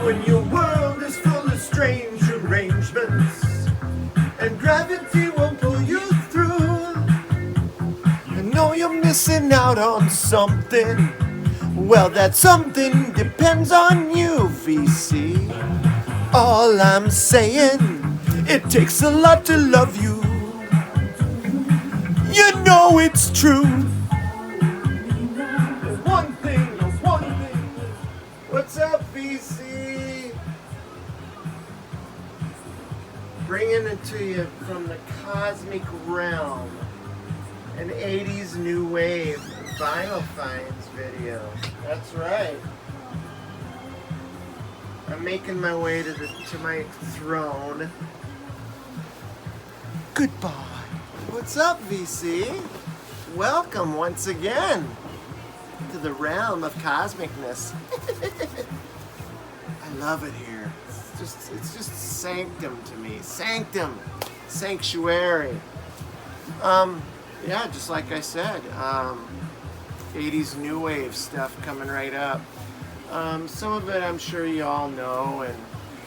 when your world is full of strange arrangements and gravity won't pull you through. I know you're missing out on something. Well, that something depends on you, VC. All I'm saying, it takes a lot to love you. You know it's true. There's one thing. What's up, VC? Bringing it to you from the cosmic realm. An 80s new wave vinyl finds video. That's right. I'm making my way to my throne. Goodbye. What's up, VC? Welcome once again to the realm of cosmicness. I love it here. It's just sanctum to me. Sanctum. Sanctuary. Yeah, just like I said, 80s new wave stuff coming right up. Some of it I'm sure you all know,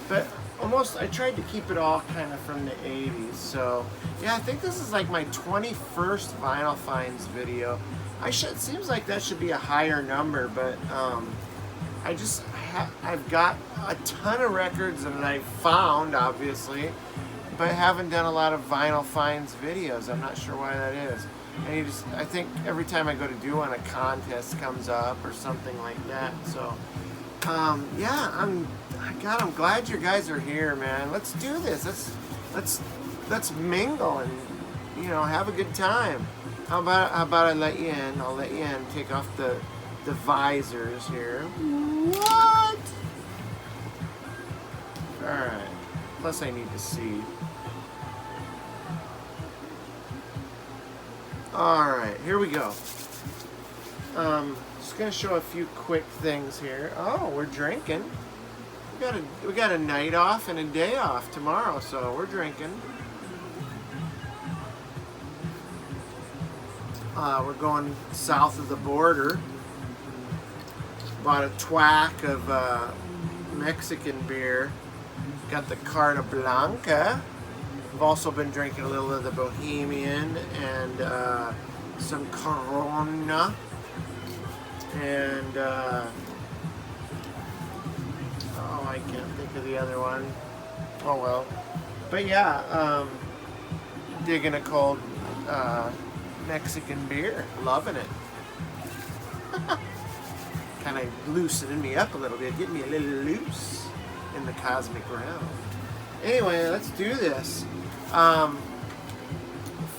but I tried to keep it all kind of from the 80s. So yeah, I think this is like my 21st vinyl finds video. It seems like that should be a higher number, but I've got a ton of records that I've found, obviously, but haven't done a lot of vinyl finds videos. I'm not sure why that is. And I think every time I go to do one, a contest comes up or something like that. So, yeah, I'm glad you guys are here, man. Let's do this. Let's mingle and have a good time. How about I let you in? I'll let you in. Take off the visors here. What? All right. Plus, I need to see. Alright, here we go. Just gonna show a few quick things here. Oh, we're drinking. We got a night off and a day off tomorrow, so we're drinking. We're going south of the border. Bought a twack of Mexican beer. Got the Carta Blanca. I've also been drinking a little of the Bohemian and some Corona and I can't think of the other one. Oh well. But yeah, digging a cold Mexican beer. Loving it. Kind of loosening me up a little bit. Getting me a little loose in the cosmic realm. Anyway, let's do this.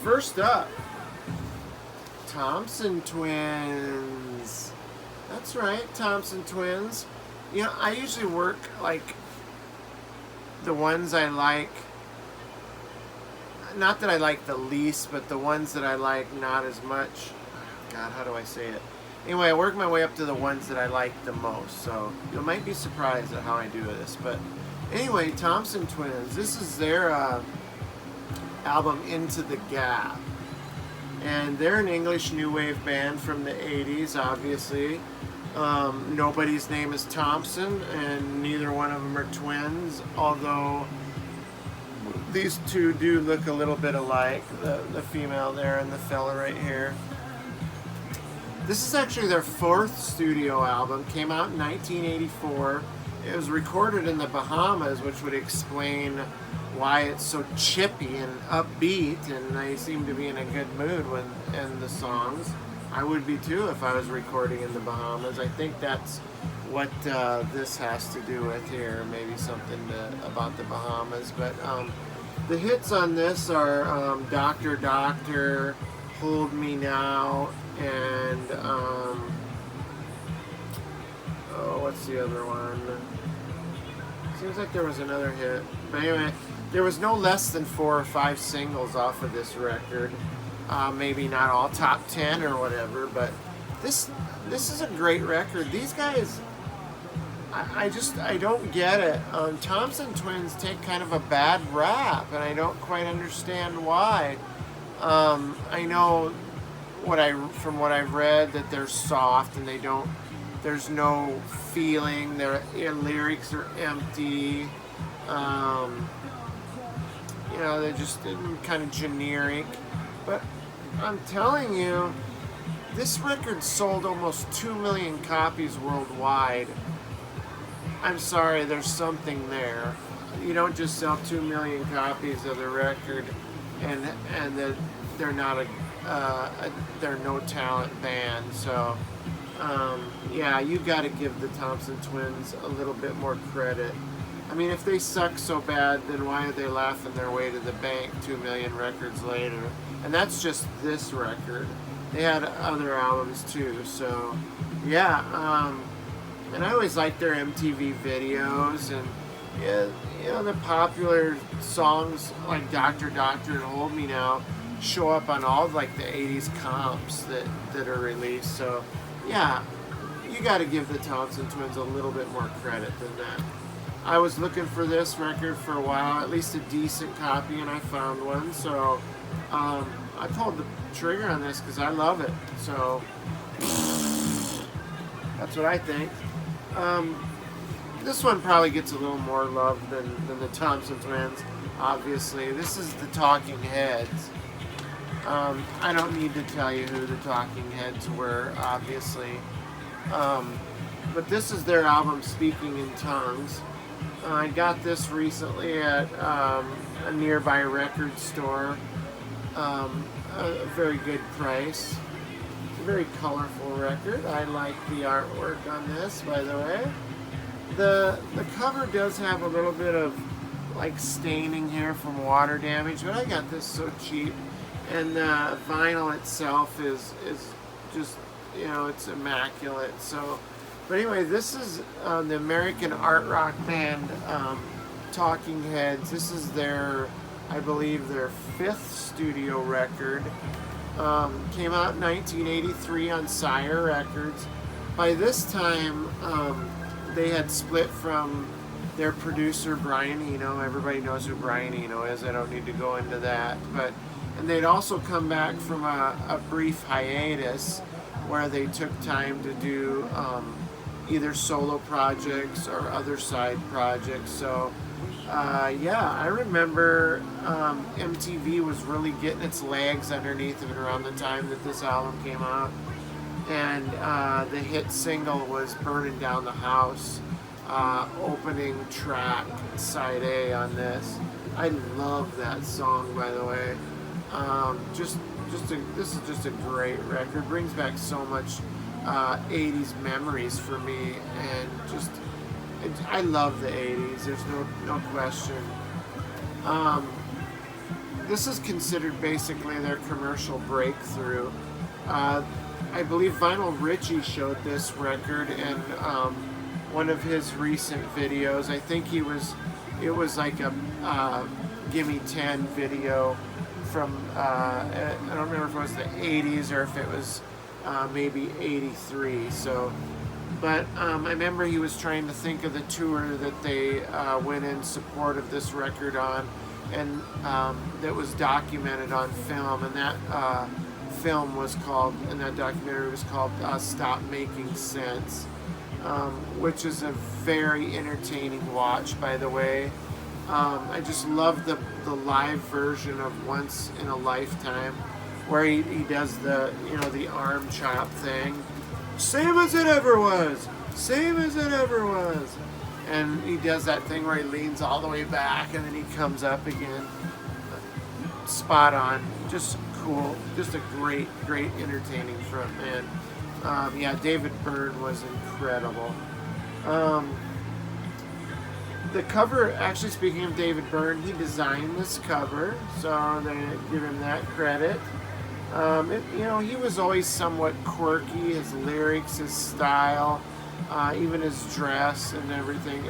First up, Thompson Twins. That's right, Thompson Twins. I usually work like the ones I like. Not that I like the least, but the ones that I like not as much. God, how do I say it? Anyway, I work my way up to the ones that I like the most. So you might be surprised at how I do this, but anyway, Thompson Twins. This is their album Into the Gap. And they're an English new wave band from the 80s, obviously. Nobody's name is Thompson, and neither one of them are twins, although these two do look a little bit alike, the female there and the fella right here. This is actually their 4th studio album, came out in 1984. It was recorded in the Bahamas, which would explain why it's so chippy and upbeat, and they seem to be in a good mood in the songs. I would be too if I was recording in the Bahamas. I think that's what this has to do with here, maybe something about the Bahamas. But the hits on this are Doctor Doctor, Hold Me Now, and what's the other one? Seems like there was another hit. But anyway, there was no less than 4 or 5 singles off of this record. Maybe not all top 10 or whatever, but this is a great record. These guys, I don't get it. Thompson Twins take kind of a bad rap, and I don't quite understand why. I know from what I've read that they're soft and they don't There's no feeling. Their lyrics are empty. You know, they're just kind of generic. But I'm telling you, this record sold almost 2 million copies worldwide. I'm sorry, there's something there. You don't just sell 2 million copies of the record and that they're not they're no talent band. So yeah, you got to give the Thompson Twins a little bit more credit. I mean, if they suck so bad, then why are they laughing their way to the bank 2 million records later? And that's just this record. They had other albums too. So yeah, and I always liked their MTV videos, and yeah, you know, the popular songs like Doctor Doctor and Hold Me Now show up on all like the 80s comps that are released. So yeah, you got to give the Thompson Twins a little bit more credit than that. I was looking for this record for a while, at least a decent copy, and I found one. So I pulled the trigger on this because I love it. So that's what I think. This one probably gets a little more love than the Thompson Twins, obviously. This is the Talking Heads. I don't need to tell you who the Talking Heads were, obviously. But this is their album, Speaking in Tongues. I got this recently at a nearby record store. A very good price. It's a very colorful record. I like the artwork on this, by the way. The cover does have a little bit of like staining here from water damage, but I got this so cheap. And the vinyl itself is just, you know, it's immaculate. So, but anyway, this is the American art rock band Talking Heads. This is their, I believe, their 5th studio record. Came out in 1983 on Sire Records. By this time, they had split from their producer Brian Eno. Everybody knows who Brian Eno is. I don't need to go into that. And they'd also come back from a brief hiatus where they took time to do either solo projects or other side projects. So yeah, I remember MTV was really getting its legs underneath it around the time that this album came out. And the hit single was Burning Down the House, opening track, side A on this. I love that song, by the way. This is just a great record. Brings back so much 80s memories for me, and just I love the 80s. There's no question. This is considered basically their commercial breakthrough. I believe Vinyl Richie showed this record in one of his recent videos. I think it was like a Gimme 10 video from, I don't remember if it was the 80s or if it was maybe 83. So, but I remember he was trying to think of the tour that they went in support of this record on, and that was documented on film, and that film was called, and that documentary was called Stop Making Sense, which is a very entertaining watch, by the way. I just love the live version of Once in a Lifetime, where he does the, you know, the arm chop thing. Same as it ever was. Same as it ever was. And he does that thing where he leans all the way back and then he comes up again. Spot on. Just cool. Just a great entertaining frontman. Yeah, David Byrne was incredible. The cover, actually, speaking of David Byrne, he designed this cover, so they give him that credit. You know, he was always somewhat quirky, his lyrics, his style, even his dress and everything.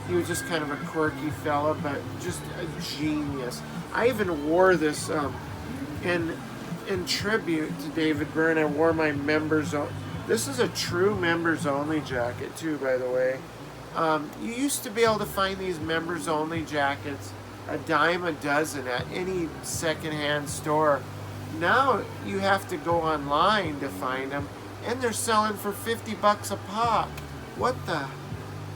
He was just kind of a quirky fella, but just a genius. I even wore this in tribute to David Byrne. I wore my members only. This is a true members only jacket too, by the way. You used to be able to find these members only jackets a dime a dozen at any secondhand store. Now you have to go online to find them, and they're selling for $50 a pop. What the?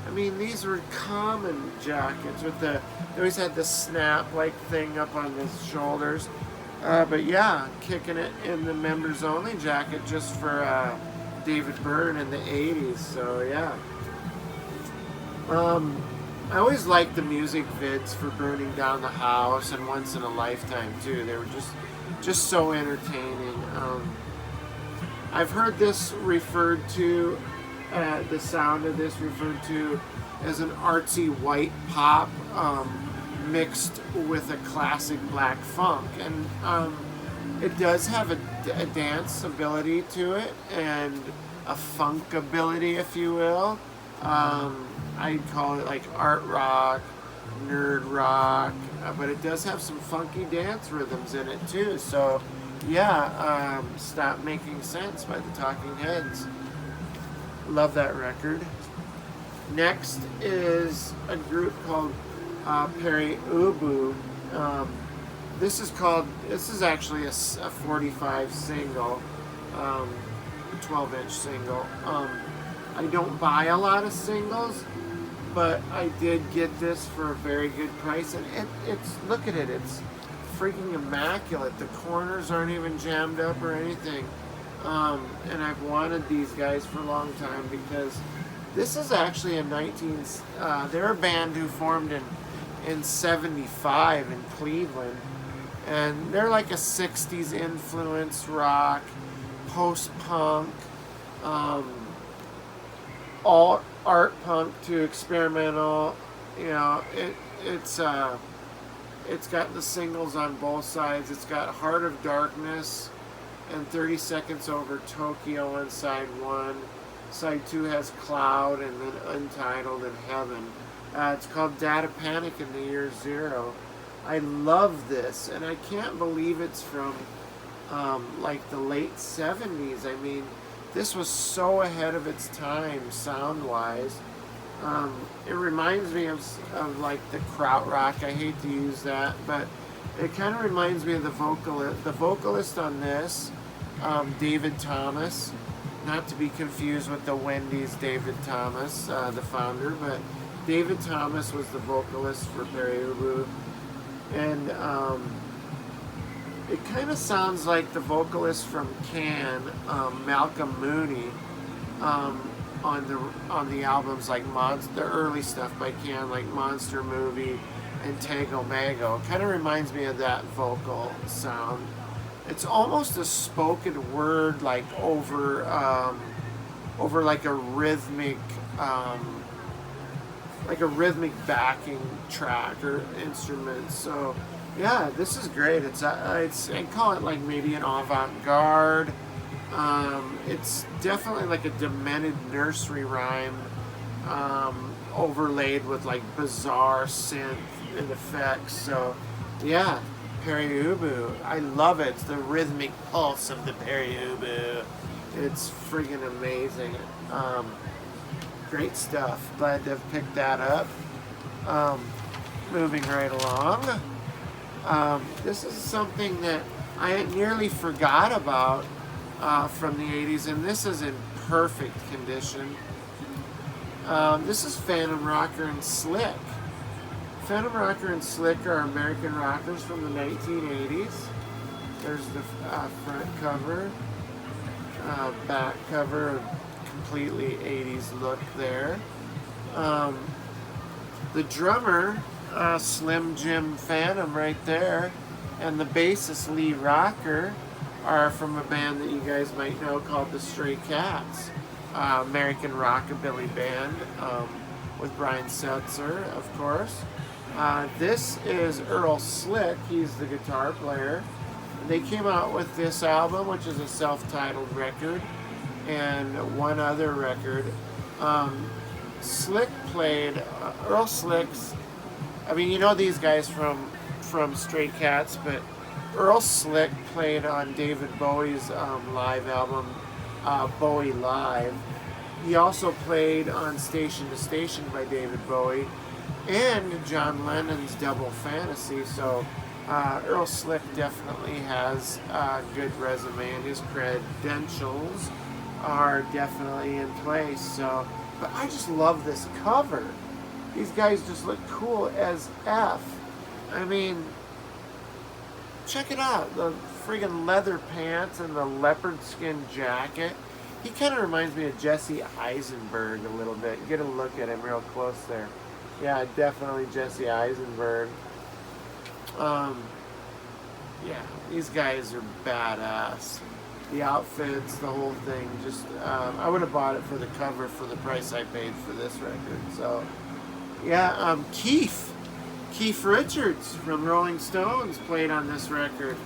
I mean, these were common jackets with they always had the snap-like thing up on the shoulders. But yeah, kicking it in the members only jacket just for David Byrne in the 80s. So yeah. I always liked the music vids for Burning Down the House and Once in a Lifetime too. They were just so entertaining. I've heard this referred to, the sound of this referred to as an artsy white pop mixed with a classic black funk. And it does have a dance ability to it and a funk ability, if you will. I'd call it like art rock, nerd rock, but it does have some funky dance rhythms in it too. So yeah, Stop Making Sense by the Talking Heads. Love that record. Next is a group called Perry Ubu. This is actually a 45 single, 12-inch single. I don't buy a lot of singles, but I did get this for a very good price, and it's look at it, it's freaking immaculate. The corners aren't even jammed up or anything, and I've wanted these guys for a long time because this is actually they're a band who formed in 75 in Cleveland, and they're like a 60s influenced rock, post-punk, all art punk to experimental. You know, it's got the singles on both sides. It's got Heart of Darkness and 30 Seconds Over Tokyo on side 1. Side 2 has Cloud and then Untitled and Heaven. It's called Data Panic in the Year Zero. I love this, and I can't believe it's from like the late 70s. I mean, this was so ahead of its time sound-wise. It reminds me of like the krautrock. I hate to use that, but it kind of reminds me of the vocalist. The vocalist on this, David Thomas, not to be confused with the Wendy's David Thomas, the founder, but David Thomas was the vocalist for Perry Ubu, and it kind of sounds like the vocalist from Can, Malcolm Mooney, on the albums like the early stuff by Can, like Monster Movie and Tango Mango. Kind of reminds me of that vocal sound. It's almost a spoken word, like over like a rhythmic backing track or instrument. So yeah, this is great. I'd call it like maybe an avant-garde. It's definitely like a demented nursery rhyme, overlaid with like bizarre synth and effects. So yeah, Perry Ubu. I love it. It's the rhythmic pulse of the Perry Ubu. It's friggin' amazing. Great stuff. Glad to have picked that up. Moving right along. This is something that I nearly forgot about from the 80s, and this is in perfect condition. This is Phantom Rocker and Slick. Phantom Rocker and Slick are American rockers from the 1980s. There's the front cover, back cover, completely 80s look there. The drummer, Slim Jim Phantom right there, and the bassist Lee Rocker are from a band that you guys might know called the Stray Cats, American rockabilly band with Brian Setzer, of course. This is Earl Slick. He's the guitar player. They came out with this album, which is a self-titled record, and one other record. Slick played, Earl Slick's, I mean, you know these guys from Stray Cats, but Earl Slick played on David Bowie's live album, Bowie Live. He also played on Station to Station by David Bowie and John Lennon's Double Fantasy. So Earl Slick definitely has a good resume and his credentials. are definitely in place. So, but I just love this cover. These guys just look cool as F. I mean, check it out. The friggin' leather pants and the leopard skin jacket. He kind of reminds me of Jesse Eisenberg a little bit. Get a look at him real close there. Yeah, definitely Jesse Eisenberg. Yeah, these guys are badass. The outfits, the whole thing. Just, I would have bought it for the cover for the price I paid for this record. So, yeah, Keith Richards from Rolling Stones played on this record.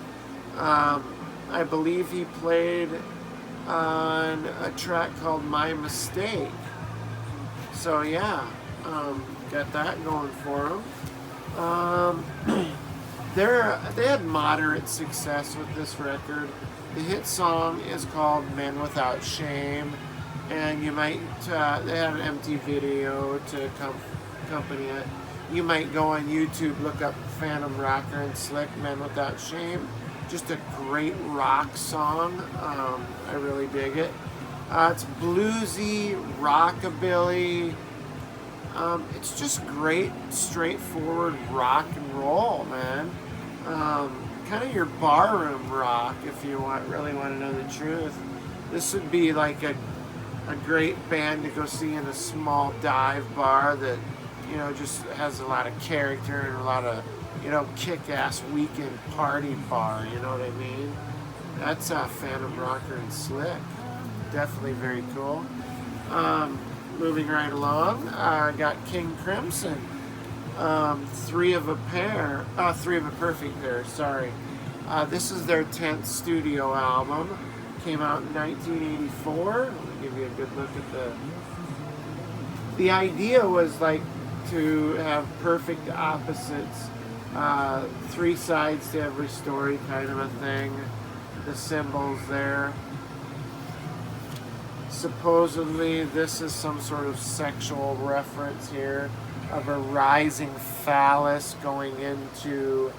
I believe he played on a track called My Mistake. So yeah, got that going for them. They had moderate success with this record. The hit song is called Men Without Shame, and you might, they had an empty video to accompany it. You might go on YouTube, look up Phantom Rocker and Slick, Men Without Shame. Just a great rock song. I really dig it. It's bluesy, rockabilly. It's just great, straightforward rock and roll, man. Kind of your barroom rock, if you really want to know the truth. This would be like a great band to go see in a small dive bar that, you know, just has a lot of character and a lot of, you know, kick-ass weekend party bar, you know what I mean? That's Phantom Rocker and Slick. Definitely very cool. Moving right along, I got King Crimson. Three of a perfect pair, sorry. This is their 10th studio album. Came out in 1984. Let me give you a good look at the idea was like to have perfect opposites, three sides to every story kind of a thing. The symbols there. Supposedly this is some sort of sexual reference here of a rising phallus going into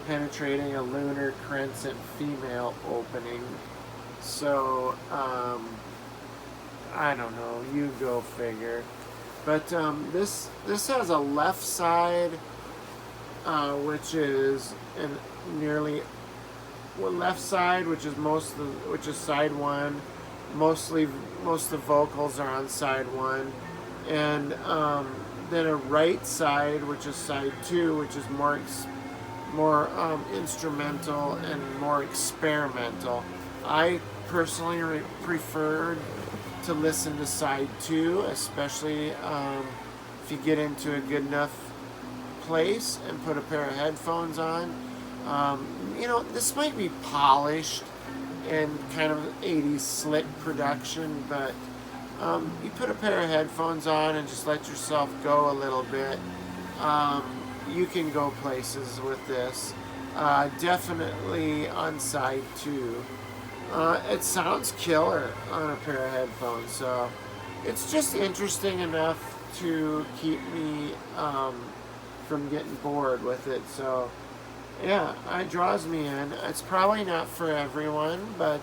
penetrating a lunar crescent female opening. So, I don't know, you go figure. But this has a left side, which is left side, which is side one. Most of the vocals are on side one, and then a right side, which is side two, which is more instrumental and more experimental. I personally preferred to listen to side two, especially if you get into a good enough place and put a pair of headphones on. You know, this might be polished and kind of 80s slick production, but you put a pair of headphones on and just let yourself go a little bit. You can go places with this. Definitely on side two. It sounds killer on a pair of headphones, so it's just interesting enough to keep me from getting bored with it. So yeah, it draws me in. It's probably not for everyone, but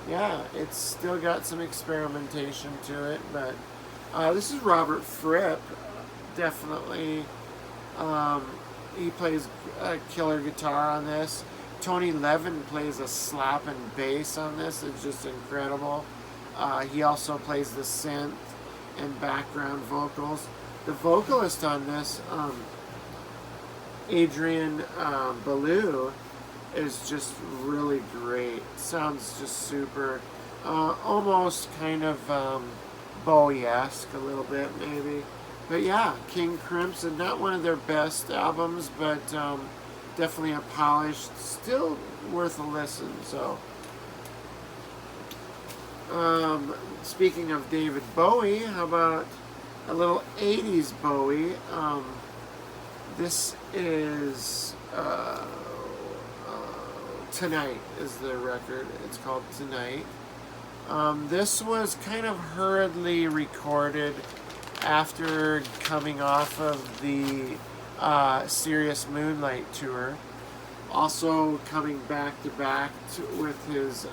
yeah, it's still got some experimentation to it. But this is Robert Fripp, definitely. He plays a killer guitar on this. Tony Levin plays a slapping bass on this. It's just incredible. He also plays the synth and background vocals. The vocalist on this, Adrian Belew, is just really great. Sounds just super, almost kind of Bowie-esque a little bit maybe. But yeah, King Crimson, not one of their best albums, but definitely a polished, still worth a listen. So, speaking of David Bowie, how about a little 80s Bowie? This is Tonight is the record. It's called Tonight. This was kind of hurriedly recorded after coming off of the Serious Moonlight tour. Also coming back to back with his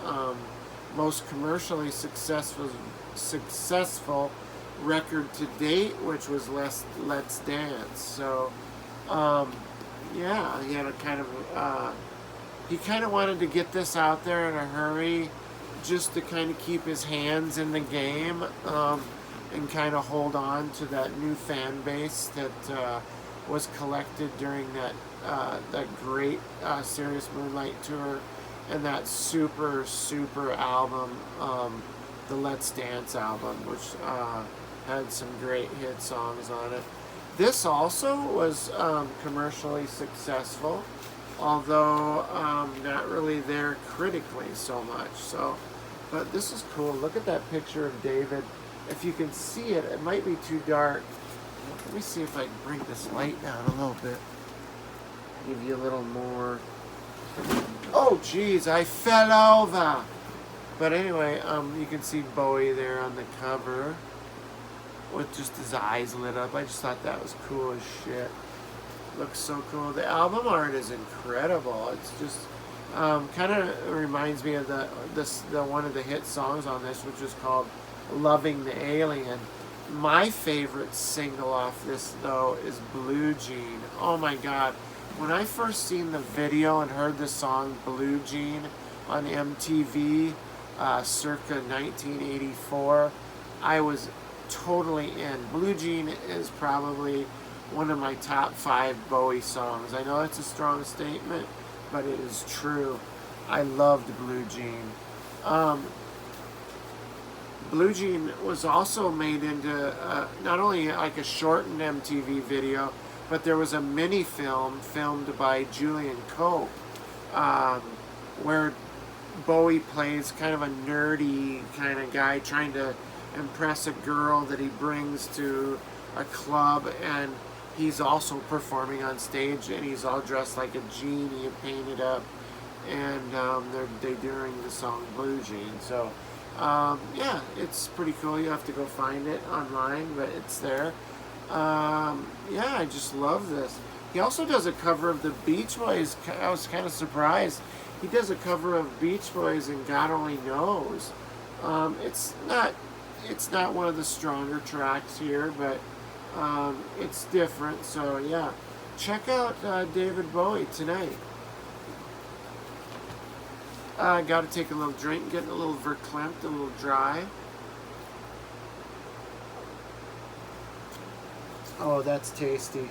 most commercially successful record to date, which was Let's Dance. So, yeah, he had a kind of he kind of wanted to get this out there in a hurry, just to kind of keep his hands in the game, and kind of hold on to that new fan base that was collected during that great Serious Moonlight tour, and that super album, the Let's Dance album, which had some great hit songs on it. This also was commercially successful, although not really there critically so much. So, but this is cool. Look at that picture of David. If you can see it, it might be too dark. Let me see if I can bring this light down a little bit. Give you a little more. Oh, geez, I fell over. But anyway, you can see Bowie there on the cover with just his eyes lit up. I just thought that was cool as shit. Looks so cool. The album art is incredible. It's just kind of reminds me of the one of the hit songs on this, which is called "Loving the Alien." My favorite single off this, though, is "Blue Jean." Oh my God. When I first seen the video and heard the song "Blue Jean" on MTV circa 1984, I was totally in. Blue Jean is probably one of my top 5 Bowie songs. I know it's a strong statement, but it is true. I loved Blue Jean. Blue Jean was also made into not only like a shortened MTV video, but there was a mini film filmed by Julian Cope, where Bowie plays kind of a nerdy kind of guy trying to impress a girl that he brings to a club, and he's also performing on stage, and he's all dressed like a genie and painted up, and they're doing the song Blue Jean. So yeah, it's pretty cool. You have to go find it online, but it's there. Yeah, I just love this. He also does a cover of the Beach Boys. I was kind of surprised. He does a cover of Beach Boys and God Only Knows. It's not one of the stronger tracks here, but it's different. So yeah, check out David Bowie tonight. I got to take a little drink, getting a little verklempt, a little dry. Oh, that's tasty.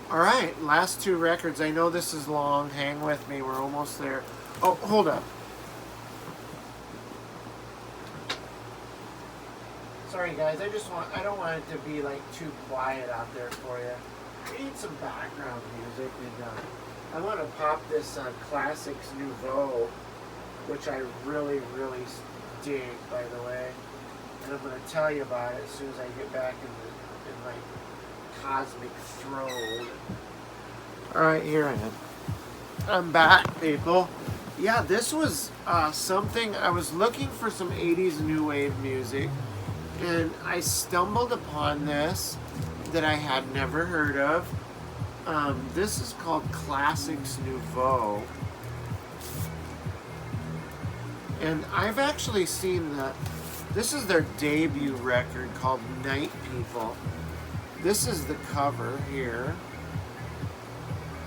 All right, last 2 records. I know this is long. Hang with me. We're almost there. Oh, hold up. Sorry, guys. I don't want it to be like too quiet out there for you. I need some background music, and I want to pop this Classics Nouveau, which I really dig, by the way. And I'm going to tell you about it as soon as I get back in my cosmic throne. Alright, here I am. I'm back, people. Yeah, this was something. I was looking for some 80s new wave music, and I stumbled upon this that I had never heard of. This is called Classics Nouveau. And I've actually seen this is their debut record called Night People. This is the cover here.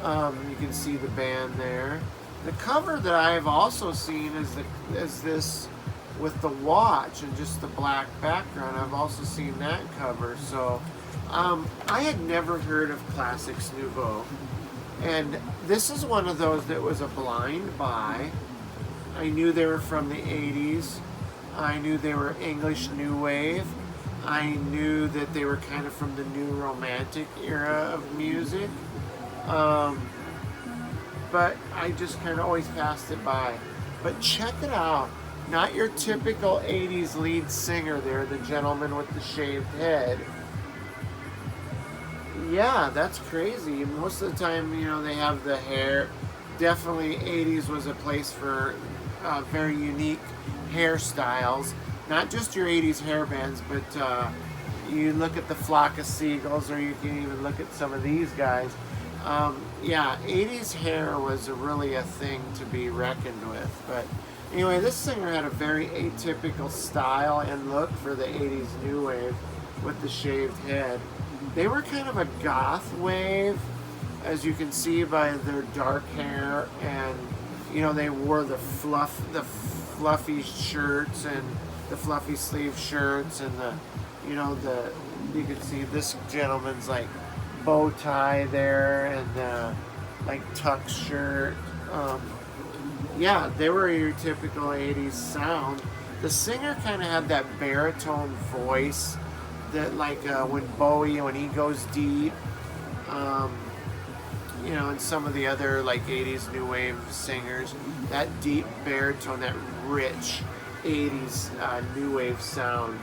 You can see the band there. The cover that I've also seen is this with the watch and just the black background. I've also seen that cover. So I had never heard of Classics Nouveau. And this is one of those that was a blind buy. I knew they were from the 80s. I knew they were English New Wave. I knew that they were kind of from the New Romantic era of music. But I just kind of always passed it by. But check it out. Not your typical 80s lead singer there, the gentleman with the shaved head. Yeah, that's crazy. Most of the time, they have the hair. Definitely 80s was a place for very unique hairstyles. Not just your 80s hair bands, but you look at the Flock of Seagulls, or you can even look at some of these guys. Yeah, 80s hair was really a thing to be reckoned with. But Anyway, this singer had a very atypical style and look for the 80s new wave with the shaved head. They were kind of a goth wave, as you can see by their dark hair, and they wore the fluffy shirts and the fluffy sleeve shirts, and you can see this gentleman's like bow tie there and like tuck shirt. Yeah, they were your typical 80s sound. The singer kind of had that baritone voice that like when Bowie, when he goes deep, and some of the other like 80s new wave singers, that deep baritone, that rich 80s new wave sound,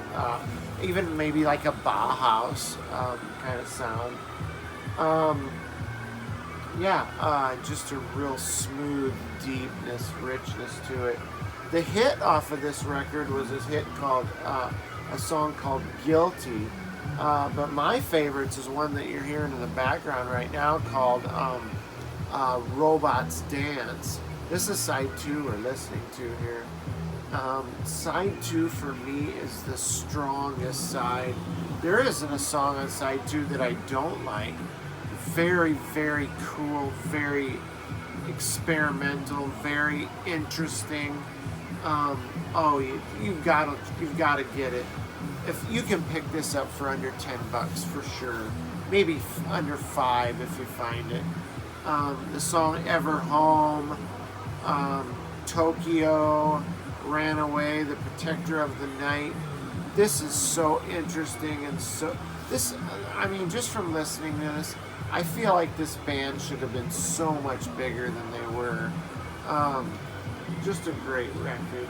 even maybe like a Bauhaus kind of sound. Just a real smooth deepness, richness to it. The hit off of this record was this hit called a song called Guilty. But my favorites is one that you're hearing in the background right now called Robots Dance. This is side 2 we're listening to here. Side 2 for me is the strongest side. There isn't a song on side 2 that I don't like. Very, very cool, very experimental, very interesting. You've got to get it. If you can pick this up for under $10 for sure, maybe under $5 if you find it. The song Ever Home, Tokyo, Ran Away, The Protector of the Night. This is so interesting, and just from listening to this, I feel like this band should have been so much bigger than they were. Just a great record.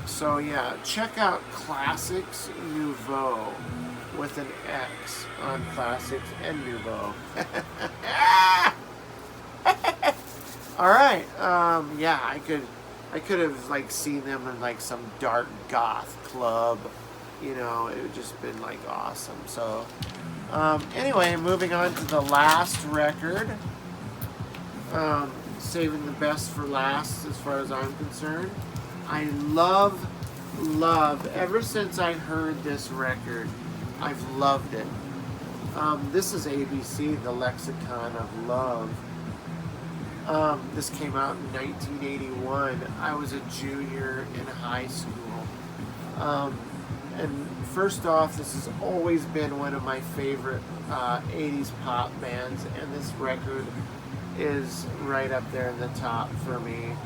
So yeah, check out Classics Nouveau with an X on Classics and Nouveau. All right. I could have like seen them in like some dark goth club. It would just been like awesome. So anyway, moving on to the last record. Saving the best for last as far as I'm concerned. I love, ever since I heard this record, I've loved it. This is ABC, the Lexicon of Love. This came out in 1981. I was a junior in high school. And first off, this has always been one of my favorite 80s pop bands, and this record is right up there in the top for me.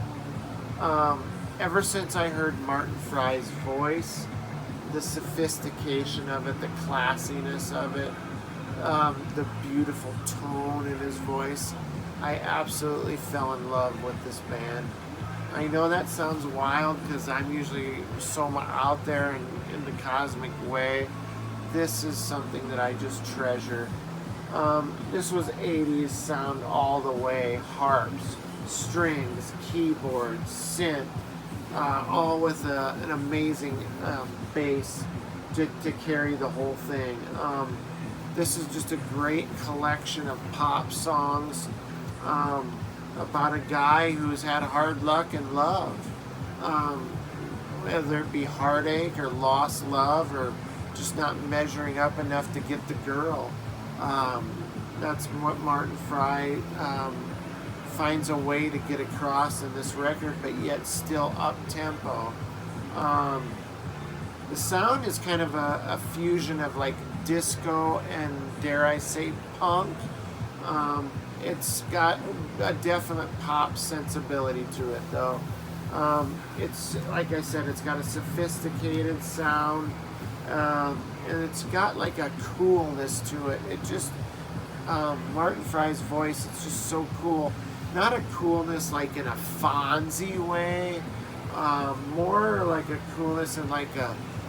Ever since I heard Martin Fry's voice, the sophistication of it, the classiness of it, the beautiful tone in his voice, I absolutely fell in love with this band. I know that sounds wild because I'm usually so out there in the cosmic way. This is something that I just treasure. This was 80s sound all the way. Harps, strings, keyboards, synth, all with an amazing bass to carry the whole thing. This is just a great collection of pop songs about a guy who's had hard luck in love. Whether it be heartache or lost love or just not measuring up enough to get the girl. That's what Martin Fry finds a way to get across in this record, but yet still up-tempo. The sound is kind of a fusion of like disco and, dare I say, punk. It's got a definite pop sensibility to it, though. It's, like I said, it's got a sophisticated sound, and it's got like a coolness to it. It just, Martin Fry's voice, it's just so cool. Not a coolness like in a Fonzie way, more like a coolness in like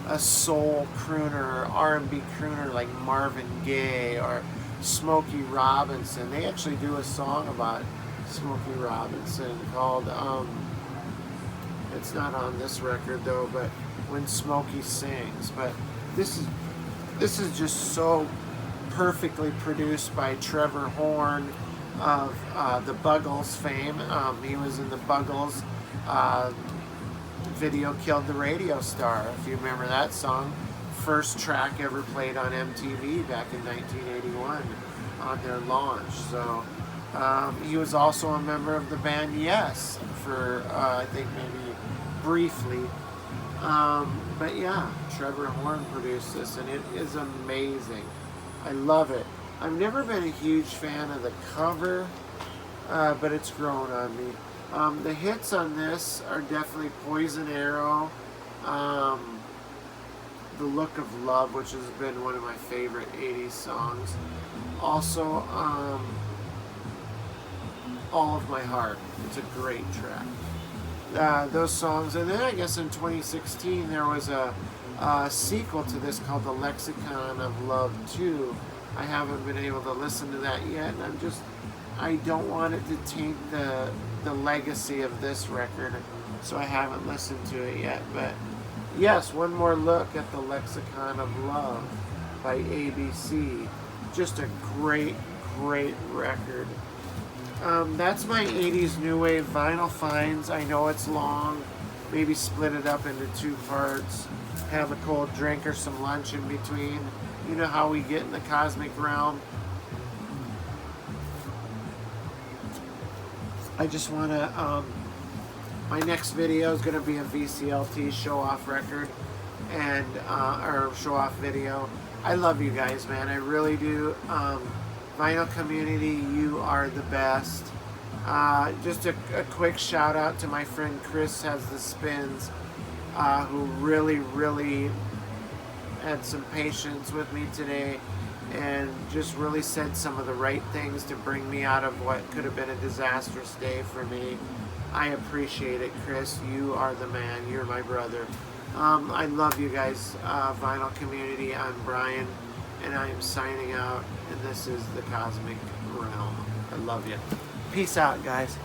a soul crooner or R&B crooner like Marvin Gaye or Smokey Robinson. They actually do a song about Smokey Robinson called, it's not on this record though, but When Smokey Sings. But this is just so perfectly produced by Trevor Horn. of the Buggles fame. He was in the Buggles video Killed the Radio Star, if you remember that song. First track ever played on MTV back in 1981 on their launch. So he was also a member of the band Yes for I think maybe briefly. But yeah, Trevor Horn produced this, and it is amazing. I love it. I've never been a huge fan of the cover, but it's grown on me. The hits on this are definitely Poison Arrow, The Look of Love, which has been one of my favorite 80s songs. Also, All of My Heart. It's a great track. Those songs. And then I guess in 2016 there was a sequel to this called The Lexicon of Love 2. I haven't been able to listen to that yet, and I don't want it to taint the legacy of this record, so I haven't listened to it yet. But yes, one more look at The Lexicon of Love by ABC. Just a great, great record. That's my 80s New Wave vinyl finds. I know it's long. Maybe split it up into 2 parts. Have a cold drink or some lunch in between. You know how we get in the cosmic realm. I just want to, my next video is going to be a VCLT show-off record, and, or show-off video. I love you guys, man. I really do. Vinyl community, you are the best. Just a quick shout out to my friend Chris Has the Spins, who really had some patience with me today and just really said some of the right things to bring me out of what could have been a disastrous day for me. I appreciate it, Chris. You are the man. You're my brother. I love you guys, vinyl community. I'm Brian, and I am signing out, and this is the Cosmic Realm. I love you. Peace out, guys.